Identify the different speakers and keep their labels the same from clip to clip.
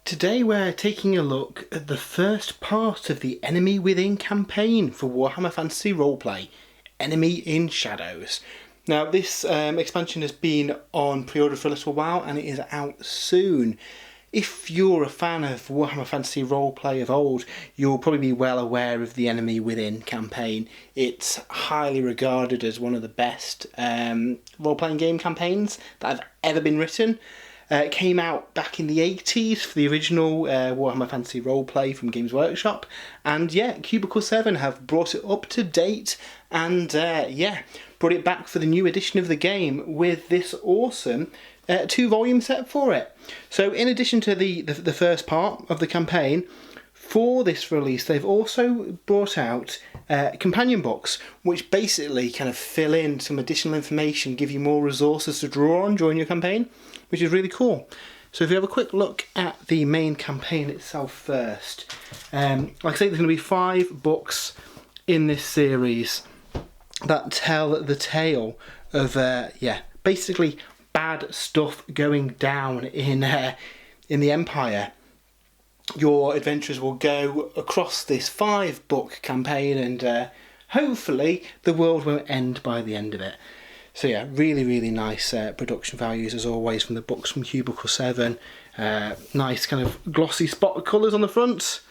Speaker 1: Today we're taking a look at the first part of the Enemy Within campaign for Warhammer Fantasy Roleplay, Enemy in Shadows. Now this expansion has been on pre-order for a little while and it is out soon. If you're a fan of Warhammer Fantasy Roleplay of old, you'll probably be well aware of the Enemy Within campaign. It's highly regarded as one of the best role-playing game campaigns that have ever been written. It came out back in the 80s for the original Warhammer Fantasy Roleplay from Games Workshop, and Cubicle 7 have brought it up to date and brought it back for the new edition of the game with this awesome 2-volume set for it. So in addition to the first part of the campaign, for this release they've also brought out companion books which basically kind of fill in some additional information, give you more resources to draw on during your campaign, which is really cool. So if you have a quick look at the main campaign itself first, like I say, there's going to be 5 books in this series that tell the tale of basically bad stuff going down in the Empire. Your adventurers will go across this 5-book campaign and hopefully the world won't end by the end of it. So yeah, really nice production values as always from the books from Cubicle 7. Nice kind of glossy spot colours on the front.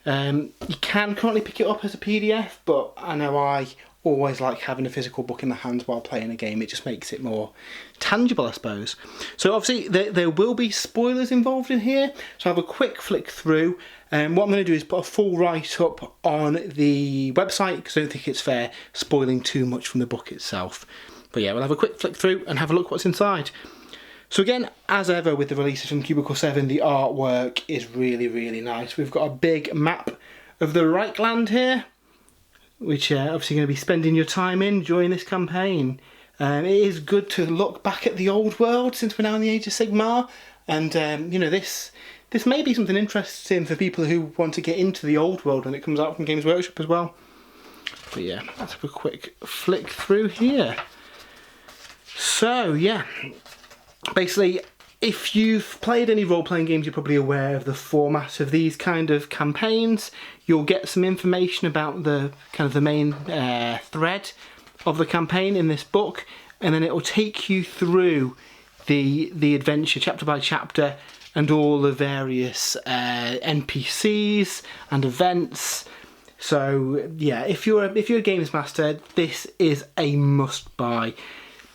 Speaker 1: You can currently pick it up as a PDF, but I know I always like having a physical book in the hands while playing a game. It just makes it more tangible, I suppose. So obviously there will be spoilers involved in here, so I'll have a quick flick through. What I'm going to do is put a full write-up on the website because I don't think it's fair spoiling too much from the book itself. But yeah, we'll have a quick flick through and have a look what's inside. So again, as ever with the releases from Cubicle 7, the artwork is really nice. We've got a big map of the Reichland here, which obviously going to be spending your time in during this campaign. It is good to look back at the old world since we're now in the Age of Sigmar, and this may be something interesting for people who want to get into the old world when it comes out from Games Workshop as well. But yeah, let's have a quick flick through here. So yeah, basically if you've played any role-playing games, you're probably aware of the format of these kind of campaigns. You'll get some information about the kind of the main thread of the campaign in this book, and then it will take you through the adventure chapter by chapter and all the various NPCs and events. So yeah, if you're a games master, this is a must-buy.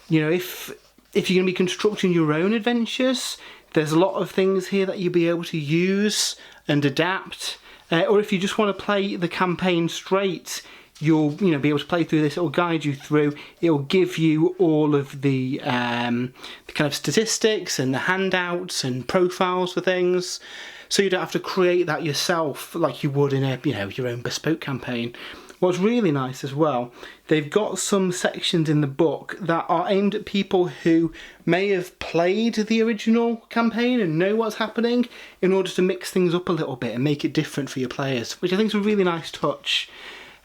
Speaker 1: You know, if you're going to be constructing your own adventures, there's a lot of things here that you'll be able to use and adapt. Or if you just want to play the campaign straight, you'll be able to play through this. It'll guide you through. It'll give you all of the kind of statistics and the handouts and profiles for things, so you don't have to create that yourself like you would in your own bespoke campaign. What's really nice as well, they've got some sections in the book that are aimed at people who may have played the original campaign and know what's happening, in order to mix things up a little bit and make it different for your players, which I think is a really nice touch.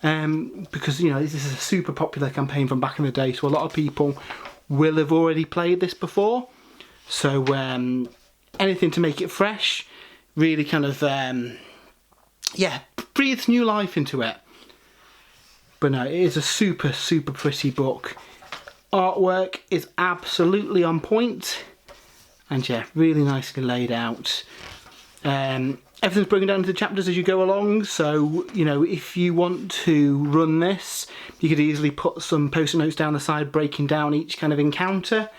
Speaker 1: Because this is a super popular campaign from back in the day, so a lot of people will have already played this before. So anything to make it fresh really kind of breathes new life into it. But no, it is a super pretty book. Artwork is absolutely on point, and yeah, really nicely laid out. Everything's broken down into chapters as you go along, so if you want to run this, you could easily put some post-it notes down the side breaking down each kind of encounter.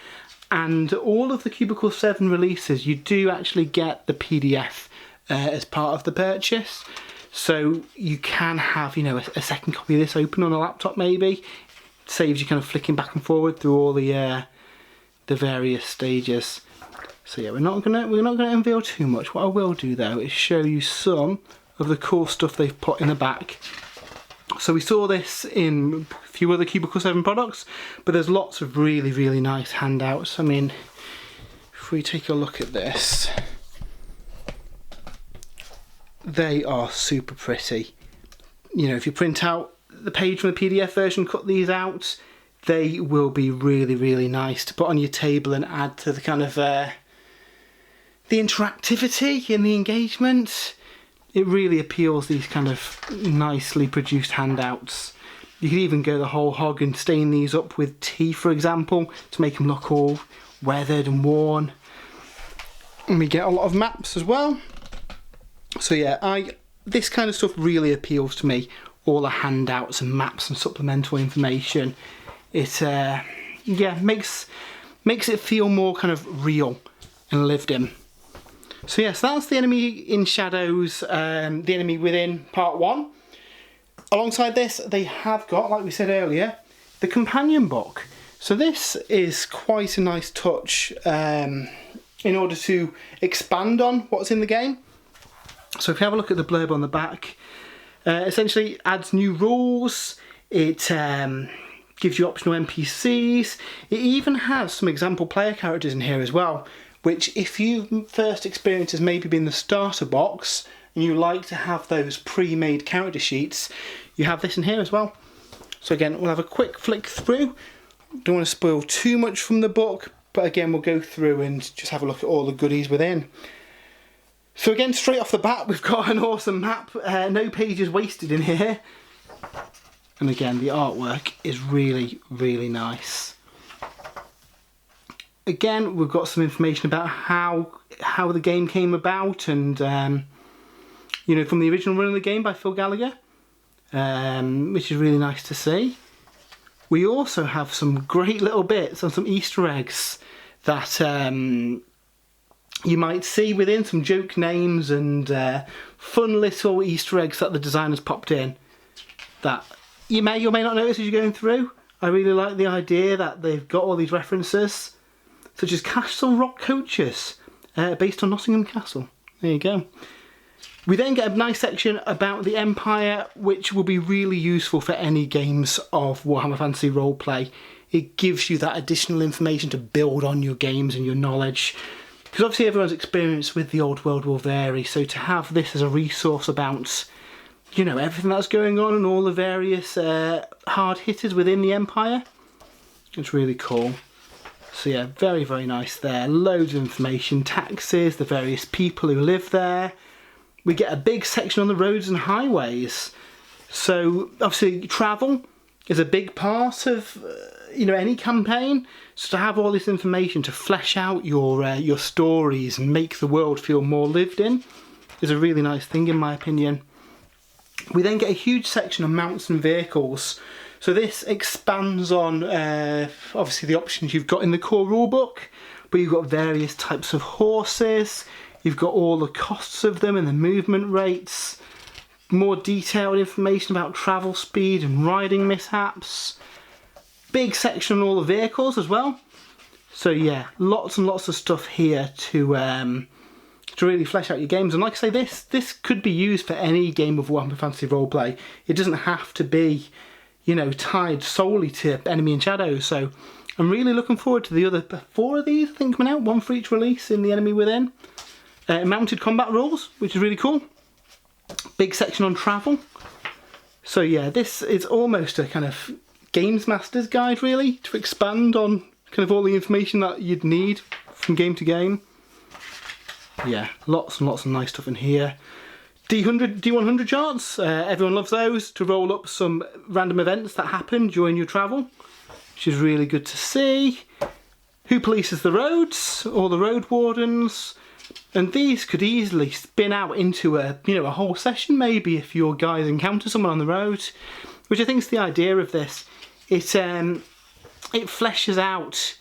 Speaker 1: And all of the Cubicle 7 releases, you do actually get the PDF as part of the purchase. So you can have, a second copy of this open on a laptop maybe. It saves you kind of flicking back and forward through all the various stages. So yeah, we're not gonna unveil too much. What I will do though is show you some of the cool stuff they've put in the back. So we saw this in a few other Cubicle 7 products, but there's lots of really nice handouts. I mean, if we take a look at this, they are super pretty. If you print out the page from the PDF version, cut these out, they will be really nice to put on your table and add to the kind of the interactivity and the engagement, it really appeals, these kind of nicely produced handouts. You could even go the whole hog and stain these up with tea, for example, to make them look all weathered and worn. And we get a lot of maps as well. So yeah, this kind of stuff really appeals to me. All the handouts and maps and supplemental information. It yeah, makes it feel more kind of real and lived in. So yes, that's the Enemy in Shadows, the Enemy Within Part 1. Alongside this, they have got, like we said earlier, the companion book. So this is quite a nice touch in order to expand on what's in the game. So if you have a look at the blurb on the back, essentially adds new rules, it gives you optional NPCs, it even has some example player characters in here as well, which if you first experience has maybe been the starter box and you like to have those pre-made character sheets, you have this in here as well. So again, we'll have a quick flick through. Don't want to spoil too much from the book, but again we'll go through and just have a look at all the goodies within. So again, straight off the bat, we've got an awesome map, no pages wasted in here. And again, the artwork is really, really nice. Again, we've got some information about how the game came about, and you know, from the original run of the game by Phil Gallagher, which is really nice to see. We also have some great little bits and some Easter eggs that you might see within, some joke names and fun little Easter eggs that the designers popped in that you may or may not notice as you're going through. I really like the idea that they've got all these references, such as Castle Rock Coaches, based on Nottingham Castle. There you go. We then get a nice section about the Empire, which will be really useful for any games of Warhammer Fantasy Roleplay. It gives you that additional information to build on your games and your knowledge. Because obviously everyone's experience with the old world will vary, so to have this as a resource about, you know, everything that's going on and all the various hard hitters within the Empire, it's really cool. So yeah, very, very nice there. Loads of information, taxes, the various people who live there. We get a big section on the roads and highways. So obviously travel is a big part of you know, any campaign. So to have all this information to flesh out your stories and make the world feel more lived in is a really nice thing, in my opinion. We then get a huge section on mounts and vehicles. So this expands on obviously the options you've got in the core rulebook, but you've got various types of horses, you've got all the costs of them and the movement rates, more detailed information about travel speed and riding mishaps. Big section on all the vehicles as well. So yeah, lots and lots of stuff here to really flesh out your games. And like I say, this could be used for any game of Warhammer Fantasy Roleplay. It doesn't have to be, you know, tied solely to Enemy in Shadows. So I'm really looking forward to the other 4 of these, I think, coming out, 1 for each release in the Enemy Within. Mounted combat rules, which is really cool. Big section on travel. So yeah, this is almost a kind of Games Master's guide, really, to expand on kind of all the information that you'd need from game to game. Yeah, lots and lots of nice stuff in here. D100 charts, everyone loves those, to roll up some random events that happen during your travel, which is really good to see. Who polices the roads? All the road wardens. And these could easily spin out into a whole session, maybe, if your guys encounter someone on the road, which I think is the idea of this. It fleshes out,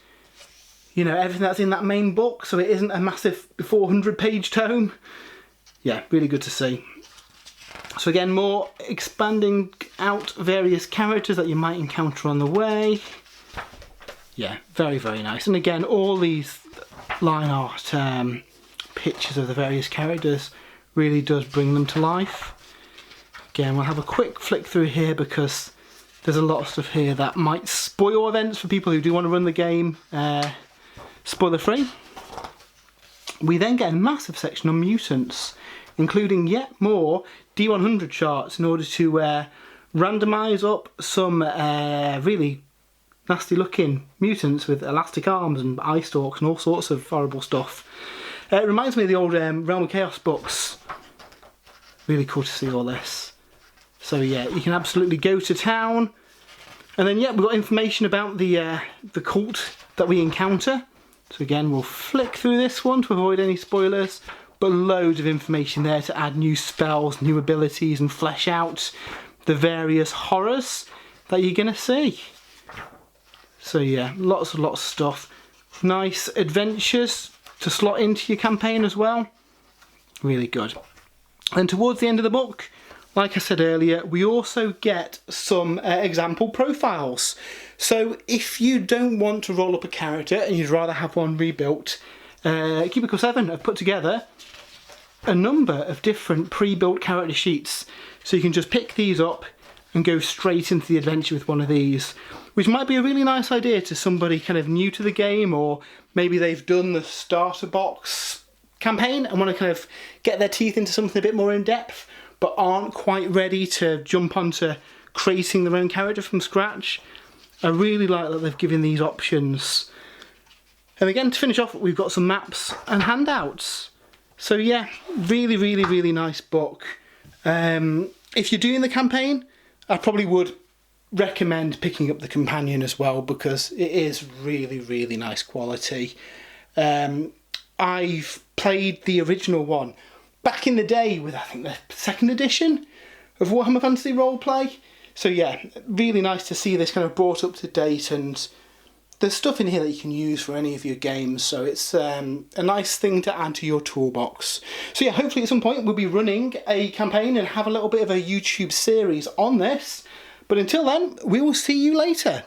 Speaker 1: you know, everything that's in that main book, so it isn't a massive 400-page tome. Yeah, really good to see. So again, more expanding out various characters that you might encounter on the way. Yeah, very, very nice. And again, all these line art pictures of the various characters really does bring them to life. Again, we'll have a quick flick through here because there's a lot of stuff here that might spoil events for people who do want to run the game spoiler free. We then get a massive section on mutants, including yet more D100 charts in order to randomise up some really nasty looking mutants with elastic arms and eye stalks and all sorts of horrible stuff. It reminds me of the old Realm of Chaos books. Really cool to see all this. So yeah, you can absolutely go to town. And then yeah, we've got information about the cult that we encounter. So again, we'll flick through this one to avoid any spoilers, but loads of information there to add new spells, new abilities, and flesh out the various horrors that you're going to see. So yeah, lots of stuff. Nice adventures to slot into your campaign as well. Really good. And towards the end of the book, like I said earlier, we also get some example profiles. So if you don't want to roll up a character and you'd rather have one rebuilt, Cubicle 7 have put together a number of different pre-built character sheets. So you can just pick these up and go straight into the adventure with one of these, which might be a really nice idea to somebody kind of new to the game, or maybe they've done the starter box campaign and want to kind of get their teeth into something a bit more in depth, but aren't quite ready to jump onto creating their own character from scratch. I really like that they've given these options. And again, to finish off, we've got some maps and handouts. So yeah, really nice book. If you're doing the campaign, I probably would recommend picking up the companion as well, because it is really nice quality. I've played the original one back in the day with, I think, the 2nd edition of Warhammer Fantasy Roleplay. So yeah, really nice to see this kind of brought up to date, and there's stuff in here that you can use for any of your games, so it's a nice thing to add to your toolbox. So yeah, hopefully at some point we'll be running a campaign and have a little bit of a YouTube series on this. But until then, we will see you later.